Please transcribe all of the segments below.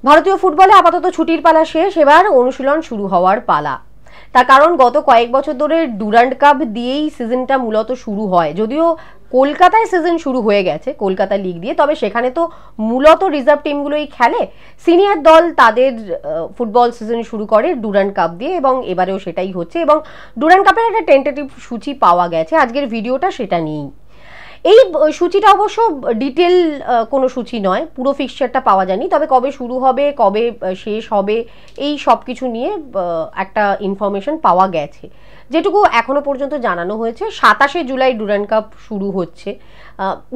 ভারতীয় ফুটবলে আপাতত ছুটির পালা শেষ, এবার অনুশীলন শুরু হওয়ার পালা। তার কারণ গত কয়েক বছর ধরে ডুরান্ড কাপ দিয়েই সিজনটা মূলত শুরু হয়। যদিও কলকাতায় সিজন শুরু হয়ে গেছে কলকাতা লিগ দিয়ে, তবে সেখানে তো মূলত রিজার্ভ টিমগুলোই খেলে। সিনিয়র দল তাদের ফুটবল সিজন শুরু করে ডুরান্ড কাপ দিয়ে এবং এবারেও সেটাই হচ্ছে। এবং ডুরান্ড কাপের একটা টেন্টেটিভ সূচি পাওয়া গেছে, আজকের ভিডিওটা সেটা নিয়েই। এই সূচিটা অবশ্য ডিটেল কোনো সূচি নয়, পুরো ফিক্সচারটা পাওয়া যায়নি, তবে কবে শুরু হবে কবে শেষ হবে এই সব কিছু নিয়ে একটা ইনফরমেশন পাওয়া গেছে। যেটুকু এখনো পর্যন্ত জানানো হয়েছে 27শে জুলাই ডুরান্ড কাপ শুরু হচ্ছে।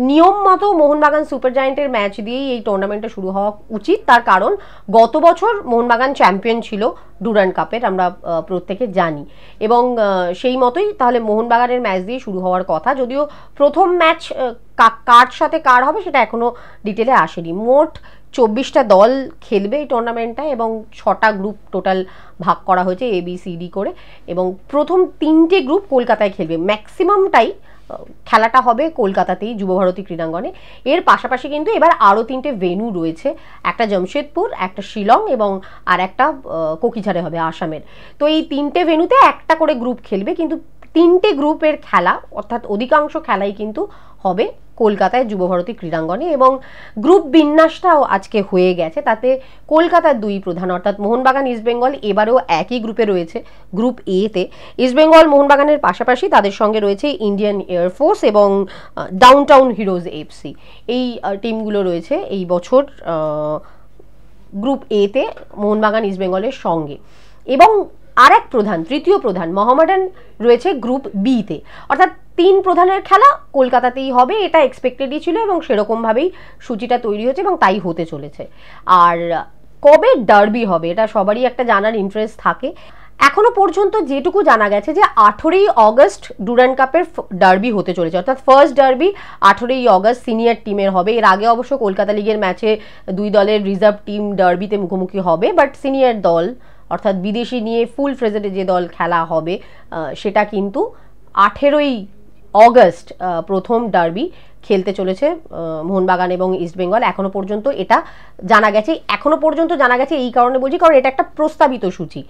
নিয়ম মতো মোহনবাগান সুপার জায়েন্টের ম্যাচ দিয়েই এই টুর্নামেন্টটা শুরু হওয়া উচিত, তার কারণ গত বছর মোহনবাগান চ্যাম্পিয়ন ছিল ডুরান্ড কাপের, আমরা প্রত্যেকে জানি। এবং সেই মতোই তাহলে মোহনবাগানের ম্যাচ দিয়ে শুরু হওয়ার কথা, যদিও প্রথম ম্যাচ কার সাথে কার হবে সেটা এখনো ডিটেলে আসেনি। মোট 24টা দল খেলবে এই টুর্নামেন্টটায় এবং 6টা গ্রুপ টোটাল ভাগ করা হয়েছে ABCD করে, এবং প্রথম 3টে গ্রুপ কলকাতায় খেলবে। ম্যাক্সিমামটাই খেলাটা হবে কলকাতাতেই, যুবভারতী ক্রীড়াঙ্গনে। এর পাশাপাশি কিন্তু এবার আরও 3টে ভেন্যু রয়েছে, একটা জামশেদপুর, একটা শিলং এবং আর একটা কোকিঝাড়ে হবে আসামের। তো এই 3টে ভেন্যুতে একটা করে গ্রুপ খেলবে, কিন্তু 3টে গ্রুপের খেলা অর্থাৎ অধিকাংশ খেলাই কিন্তু হবে কলকাতায় যুবভারতী ক্রীড়াঙ্গনে। এবং গ্রুপ বিন্যাসটাও আজকে হয়ে গেছে, তাতে কলকাতার দুই প্রধান অর্থাৎ মোহনবাগান ইস্টবেঙ্গল এবারেও একই গ্রুপে রয়েছে। গ্রুপ A-তে ইস্টবেঙ্গল মোহনবাগানের পাশাপাশি তাদের সঙ্গে রয়েছে ইন্ডিয়ান এয়ারফোর্স এবং ডাউনটাউন হিরোজ FC। এই টিমগুলো রয়েছে এই বছর গ্রুপ A-তে মোহনবাগান ইস্টবেঙ্গলের সঙ্গে। এবং আর এক প্রধান, তৃতীয় প্রধান মোহামেডান রয়েছে গ্রুপ B-তে। অর্থাৎ 3 প্রধানের খেলা কলকাতাতেই হবে, এটা এক্সপেক্টেডই ছিল এবং সেরকমভাবেই সূচিটা তৈরি হয়েছে এবং তাই হতে চলেছে। আর কবে ডার্বি হবে এটা সবারই একটা জানার ইন্টারেস্ট থাকে। এখনো পর্যন্ত যেটুকু জানা গেছে যে 18ই অগস্ট ডুরান্ড কাপের ডার্বি হতে চলেছে, অর্থাৎ ফার্স্ট ডার্বি 18ই অগস্ট সিনিয়র টিমের হবে। এর আগে অবশ্য কলকাতা লিগের ম্যাচে দুই দলের রিজার্ভ টিম ডার্বিতে মুখোমুখি হবে, বাট সিনিয়র দল অর্থাৎ বিদেশি নিয়ে ফুল ফ্রেজেডে যে দল খেলা হবে সেটা কিন্তু 18ই অগস্ট প্রথম ডার্বি খেলতে চলেছে মোহনবাগান এবং ইস্টবেঙ্গল। এখনো পর্যন্ত এটা জানা গেছে, এই কারণে বলছি কারণ এটা একটা প্রস্তাবিত সূচি।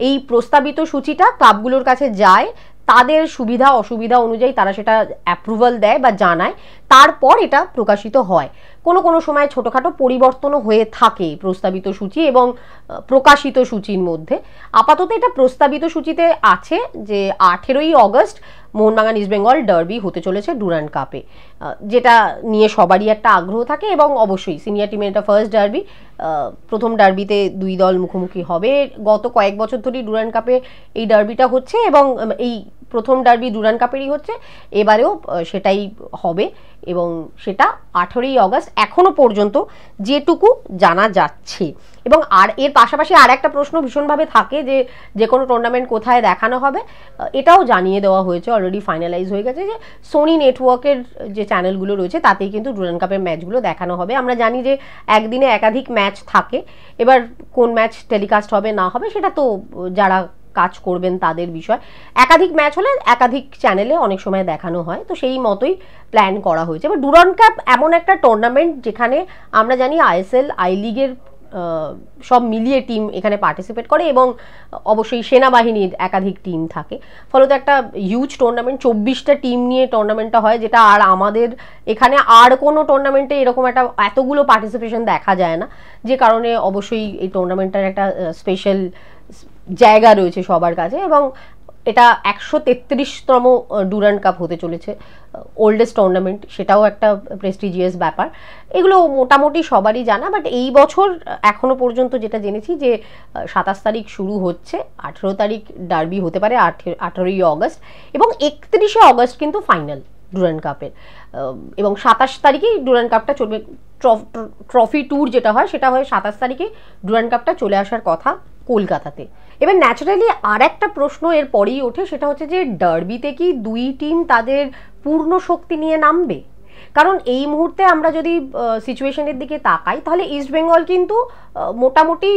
এই প্রস্তাবিত সূচিটা ক্লাবগুলোর কাছে যায়, তাদের সুবিধা অসুবিধা অনুযায়ী তারা সেটা অ্যাপ্রুভাল দেয় বা জানায়, তারপর এটা প্রকাশিত হয়। কোনো সময় ছোটোখাটো পরিবর্তনও হয়ে থাকে প্রস্তাবিত সূচি এবং প্রকাশিত সূচির মধ্যে। আপাতত এটা প্রস্তাবিত সূচিতে আছে যে 18ই অগস্ট মোহনবাগান ইস্টবেঙ্গল ডার্বি হতে চলেছে ডুরান্ড কাপে, যেটা নিয়ে সবারই একটা আগ্রহ থাকে। এবং অবশ্যই সিনিয়র টিমের এটা ফার্স্ট ডার্বি, প্রথম ডার্বিতে দুই দল মুখোমুখি হবে। গত কয়েক বছর ধরেই ডুরান্ড কাপে এই ডার্বিটা হচ্ছে এবং এই প্রথম ডার্বি ডুরান্ড কাপেরই হচ্ছে, এবারেও সেটাই হবে এবং সেটা 18ই অগস্ট এখনো পর্যন্ত যেটুকু জানা যাচ্ছে। এবং আর এর পাশাপাশি আর একটা প্রশ্ন ভীষণভাবে থাকে যে কোনো টুর্নামেন্ট কোথায় দেখানো হবে, এটাও জানিয়ে দেওয়া হয়েছে, অলরেডি ফাইনালাইজ হয়ে গেছে যে সোনি নেটওয়ার্কের যে চ্যানেলগুলো রয়েছে তাতেই কিন্তু ডুরান্ড কাপের ম্যাচগুলো দেখানো হবে। আমরা জানি যে একদিনে একাধিক ম্যাচ থাকে, এবার কোন ম্যাচ টেলিকাস্ট হবে না হবে সেটা তো যারা কাজ করবেন তাদের বিষয়। একাধিক ম্যাচ হলে একাধিক চ্যানেলে অনেক সময় দেখানো হয়, তো সেই মতোই প্ল্যান করা হয়েছে। এবার ডুরান্ড কাপ এমন একটা টুর্নামেন্ট যেখানে আমরা জানি ISL আই লিগের সব মিলিয়ে টিম এখানে পার্টিসিপেট করে এবং অবশ্যই সেনাবাহিনীর একাধিক টিম থাকে, ফলত একটা হিউজ টুর্নামেন্ট, 24টা টিম নিয়ে টুর্নামেন্টটা হয়, যেটা আর আমাদের এখানে আর কোনো টুর্নামেন্টে এরকম একটা এতগুলো পার্টিসিপেশন দেখা যায় না, যে কারণে অবশ্যই এই টুর্নামেন্টটার একটা স্পেশাল জায়গা রয়েছে সবার কাছে। এবং এটা 133তম ডুরান্ড কাপ হতে চলেছে, ওল্ডেস্ট টুর্নামেন্ট, সেটাও একটা প্রেস্টিজিয়াস ব্যাপার। এগুলো মোটামুটি সবারই জানা, বাট এই বছর এখনো পর্যন্ত যেটা জেনেছি যে 27 তারিখ শুরু হচ্ছে, 18 তারিখ ডার্বি হতে পারে 18ই অগস্ট, এবং 31শে অগস্ট কিন্তু ফাইনাল ডুরান্ড কাপের, এবং 27 তারিখেই ডুরান্ড কাপটা চলবে। ট্রফি ট্যুর যেটা হয় সেটা হয় 27 তারিখে, ডুরান্ড কাপটা চলে আসার কথা কলকাতাতে। এবার ন্যাচারালি আর একটা প্রশ্ন এর পরেই ওঠে, সেটা হচ্ছে যে ডার্বিতে কি দুই টিম তাদের পূর্ণ শক্তি নিয়ে নামবে? কারণ এই মুহূর্তে আমরা যদি সিচুয়েশনের দিকে তাকাই তাহলে ইস্টবেঙ্গল কিন্তু মোটামুটি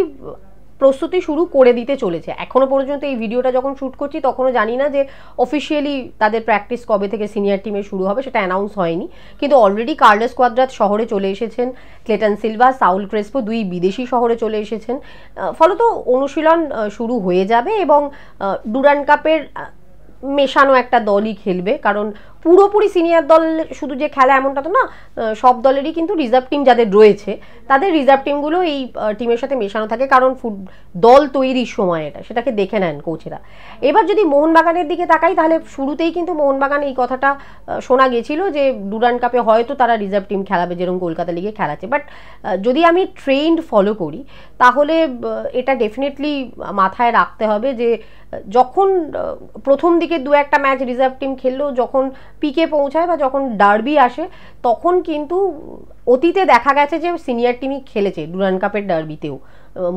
প্রস্তুতি শুরু করে দিতে চলেছে। এখনো পর্যন্ত এই ভিডিওটা যখন শ্যুট করছি তখনও জানি না যে অফিসিয়ালি তাদের প্র্যাকটিস কবে থেকে সিনিয়র টিমে শুরু হবে, সেটা অ্যানাউন্স হয়নি। কিন্তু অলরেডি কার্লোস কোয়াদ্রাত শহরে চলে এসেছেন, ক্লেটন সিলভা, সাউল ক্রেসপো দুই বিদেশি শহরে চলে এসেছেন। ফলত অনুশীলন শুরু হয়ে যাবে এবং ডুরান্ড কাপের মেশানো একটা দলই খেলবে, কারণ পুরোপুরি সিনিয়র দল শুধু যে খেলা এমনটা তো না, সব দলেরই কিন্তু রিজার্ভ টিম যাদের রয়েছে তাদের রিজার্ভ টিমগুলো এই টিমের সাথে মেশানো থাকে, কারণ দল তৈরির সময় সেটাকে দেখে নেন কোচেরা। এবার যদি মোহনবাগানের দিকে তাকাই তাহলে শুরুতেই কিন্তু মোহনবাগান এই কথাটা শোনা গেছিল যে ডুরান্ড কাপে হয়তো তারা রিজার্ভ টিম খেলাবে, যেরকম কলকাতা লিগে খেলাচ্ছে। বাট যদি আমি ট্রেন্ড ফলো করি তাহলে এটা ডেফিনেটলি মাথায় রাখতে হবে যে যখন প্রথম দিকে দু একটা ম্যাচ রিজার্ভ টিম খেললেও যখন পিকে পৌঁছায় বা যখন ডার্বি আসে তখন কিন্তু অতীতে দেখা গেছে যে সিনিয়র টিমই খেলেছে ডুরান্ড কাপের ডার্বিতেও,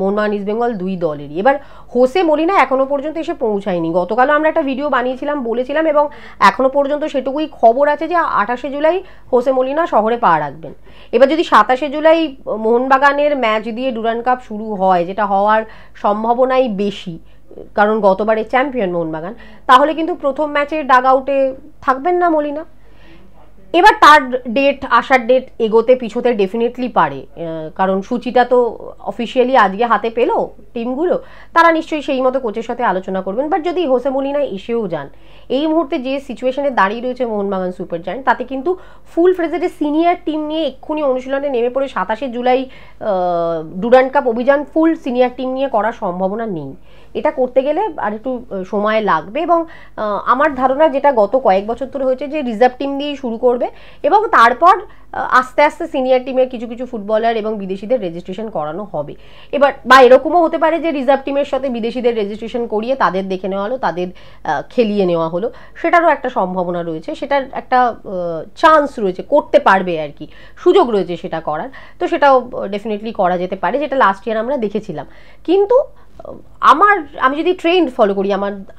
মোহনবাগান ইস্ট বেঙ্গল দুই দলেরই। এবার হোসে মলিনা এখনো পর্যন্ত এসে পৌঁছায়নি। গতকালও আমরা একটা ভিডিও বানিয়েছিলাম, বলেছিলাম, এবং এখনো পর্যন্ত সেটুকুই খবর আছে যে 28শে জুলাই হোসে মলিনা শহরে পা রাখবেন। এবার যদি 27শে জুলাই মোহনবাগানের ম্যাচ দিয়ে ডুরান্ড কাপ শুরু হয়, যেটা হওয়ার সম্ভাবনাই বেশি কারণ গতবারে চ্যাম্পিয়ন মোহনবাগান, তাহলে কিন্তু প্রথম ম্যাচের ডাগ আউটে থাকবেন না মলিনা। এবার তার ডেট, আসার ডেট এগোতে পিছোতে ডেফিনেটলি পারে, কারণ সূচিটা তো অফিসিয়ালি আজকে হাতে পেলো টিমগুলো, তারা নিশ্চয়ই সেই মতো কোচের সাথে আলোচনা করবেন। বাট যদি হোসে মলিনা এসেও যান, এই মুহূর্তে যে সিচুয়েশনে দাঁড়িয়ে রয়েছে মোহনবাগান সুপার জায়ান্ট, তাতে কিন্তু ফুল ফ্রেজেডে সিনিয়র টিম নিয়ে এক্ষুনি অনুশীলনে নেমে পড়ে 27শে জুলাই ডুরান্ড কাপ অভিযান ফুল সিনিয়র টিম নিয়ে করার সম্ভাবনা নেই। এটা করতে গেলে আর একটু সময় লাগবে, এবং আমার ধারণা যেটা গত কয়েক বছর ধরে হয়েছে যে রিজার্ভ টিম দিয়েই শুরু করবে এবং তারপর আস্তে আস্তে সিনিয়র টিমের কিছু কিছু ফুটবলার এবং বিদেশিদের রেজিস্ট্রেশন করানো হবে। এবার বা এরকমও হতে পারে যে রিজার্ভ টিমের সাথে বিদেশিদের রেজিস্ট্রেশন করিয়ে তাদের দেখে নেওয়া হলো, তাদের খেলিয়ে নেওয়া হলো, সেটারও একটা সম্ভাবনা রয়েছে, সেটার একটা চান্স রয়েছে, করতে পারবে আর কি, সুযোগ রয়েছে সেটা করার। তো সেটাও ডেফিনেটলি করা যেতে পারে, যেটা লাস্ট ইয়ার আমরা দেখেছিলাম। কিন্তু আমি যদি ট্রেন্ড ফলো করি,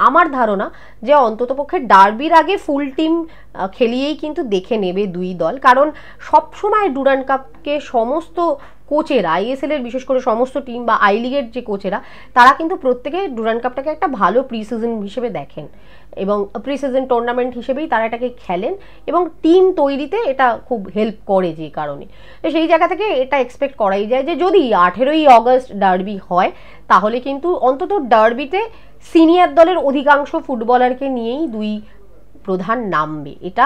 আমার ধারণা যে অন্ততপক্ষে ডার্বির আগে ফুল টিম খেলিয়েই কিন্তু দেখে নেবে দুই দল, কারণ সবসময় ডুরান্ড কাপকে সমস্ত কোচেরা, আইএসএল এর বিশেষ করে সমস্ত টিম বা আই লিগের যে কোচেরা, তারা কিন্তু প্রত্যেকে ডুরান্ড কাপটাকে একটা ভালো প্রি সিজন হিসেবে দেখেন এবং প্রি সিজন টুর্নামেন্ট হিসেবেই তারা এটাকে খেলেন এবং টিম তৈরিতে এটা খুব হেল্প করে যে কারণে। তো সেই জায়গা থেকে এটা এক্সপেক্ট করাই যায় যে যদি 18ই অগস্ট ডার্বি হয় তাহলে কিন্তু অন্তত ডার্বিতে সিনিয়র দলের অধিকাংশ ফুটবলারকে নিয়েই দুই প্রধান নামবে, এটা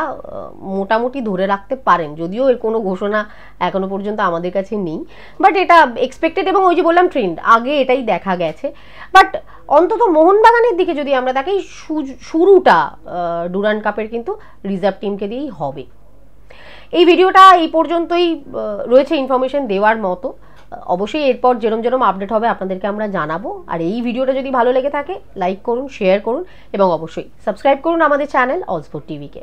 মোটামুটি ধরে রাখতে পারেন, যদিও এর কোনো ঘোষণা এখনো পর্যন্ত আমাদের কাছে নেই। বাট এটা এক্সপেক্টেড এবং ওই যে বললাম ট্রেন্ড, আগে এটাই দেখা গেছে। বাট অন্তত মোহনবাগানের দিকে যদি আমরা দেখি, শুরুটা ডুরান্ড কাপের কিন্তু রিজার্ভ টিমকে দিয়েই হবে। এই ভিডিওটা এই পর্যন্তই রয়েছে ইনফরমেশন দেওয়ার মতো। অবশ্যই এরপর যেরম যেরম আপডেট হবে আপনাদেরকে আমরা জানাবো। আর এই ভিডিওটা যদি ভালো লেগে থাকে লাইক করুন, শেয়ার করুন এবং অবশ্যই সাবস্ক্রাইব করুন আমাদের চ্যানেল অলস্পোর্ট টিভিকে।